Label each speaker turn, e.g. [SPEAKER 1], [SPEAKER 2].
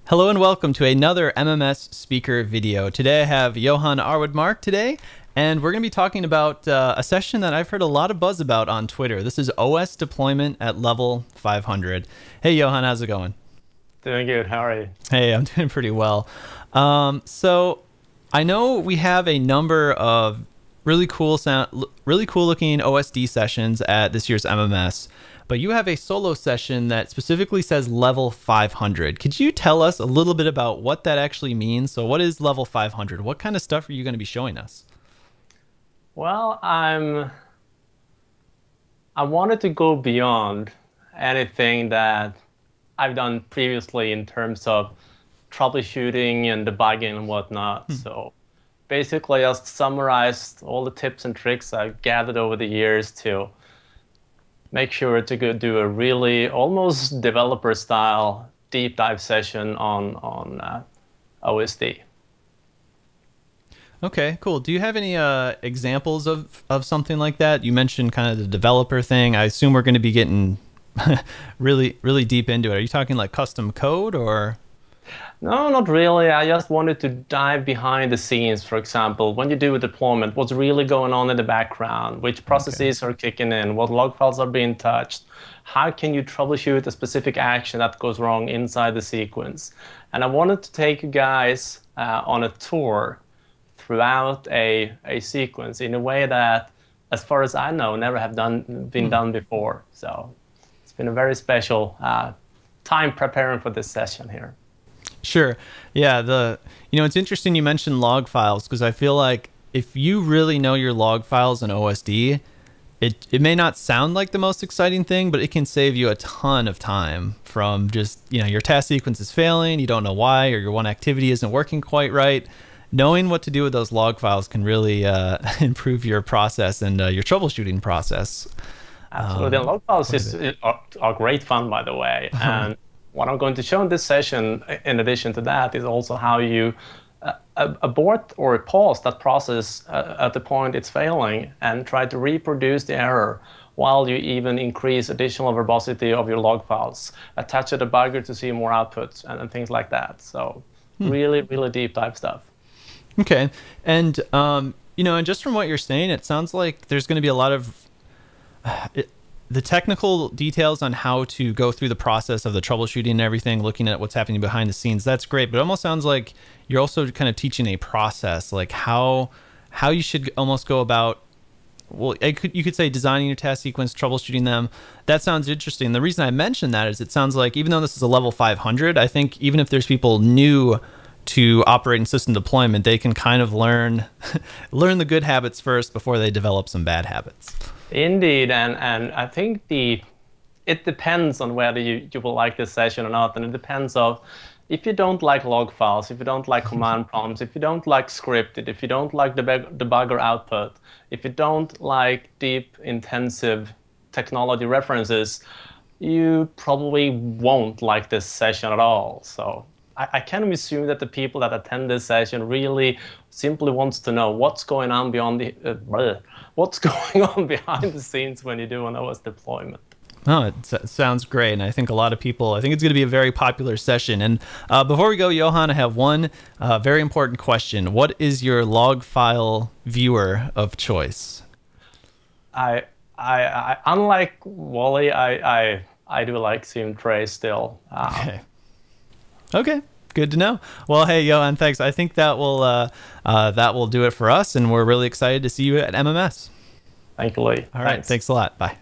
[SPEAKER 1] Hello and welcome to another MMS speaker video. Today I have Johan Arwidmark today, and we're going to be talking about a session that I've heard a lot of buzz about on Twitter. This is OS deployment at level 500. Hey Johan, how's it going?
[SPEAKER 2] Doing good. How are you?
[SPEAKER 1] Hey, I'm doing pretty well. So I know we have a number of really cool looking OSD sessions at this year's MMS. But you have a solo session that specifically says level 500. Could you tell us a little bit about what that actually means? So what is level 500? What kind of stuff are you going to be showing us?
[SPEAKER 2] Well, I wanted to go beyond anything that I've done previously in terms of troubleshooting and debugging and whatnot. So basically, I just summarized all the tips and tricks I've gathered over the years to make sure to go do a really almost developer-style deep dive session on OSD.
[SPEAKER 1] Okay, cool. Do you have any examples of something like that? You mentioned kind of the developer thing. I assume we're going to be getting really deep into it. Are you talking like custom code or?
[SPEAKER 2] No, not really. I just wanted to dive behind the scenes. For example, when you do a deployment, what's really going on in the background, which processes are kicking in, what log files are being touched, how can you troubleshoot a specific action that goes wrong inside the sequence. And I wanted to take you guys on a tour throughout a sequence in a way that, as far as I know, never have been done before. So it's been a very special time preparing for this session here.
[SPEAKER 1] Sure. Yeah. It's interesting you mentioned log files, because I feel like if you really know your log files in OSD, it may not sound like the most exciting thing, but it can save you a ton of time from just, your task sequence is failing, you don't know why, or your one activity isn't working quite right. Knowing what to do with those log files can really improve your process and your troubleshooting process.
[SPEAKER 2] Absolutely. And log files are great fun, by the way. And what I'm going to show in this session, in addition to that, is also how you abort or pause that process at the point it's failing and try to reproduce the error while you even increase additional verbosity of your log files, attach a debugger to see more outputs and things like that. So really deep dive stuff.
[SPEAKER 1] Okay. And, and just from what you're saying, it sounds like there's going to be a lot of the technical details on how to go through the process of the troubleshooting and everything, looking at what's happening behind the scenes. That's great, but it almost sounds like you're also kind of teaching a process, like how you should almost go about, well, you could say designing your task sequence, troubleshooting them. That sounds interesting. The reason I mentioned that is it sounds like even though this is a level 500, I think even if there's people new to operating system deployment, they can kind of learn the good habits first before they develop some bad habits.
[SPEAKER 2] Indeed, and I think it depends on whether you will like this session or not, and it depends on if you don't like log files, if you don't like command prompts, if you don't like scripted, if you don't like debugger output, if you don't like deep, intensive technology references, you probably won't like this session at all. So I can assume that the people that attend this session really simply wants to know what's going on beyond what's going on behind the scenes when you do an OS deployment.
[SPEAKER 1] Oh, it sounds great. And I think a lot of people, I think it's going to be a very popular session. And before we go, Johan, I have one very important question. What is your log file viewer of choice?
[SPEAKER 2] Unlike Wally, I do like Sim Tray still.
[SPEAKER 1] Okay, good to know. Well, hey, Johan, thanks. I think that will do it for us, and we're really excited to see you at MMS.
[SPEAKER 2] Thank you, Lee.
[SPEAKER 1] All right, thanks a lot. Bye.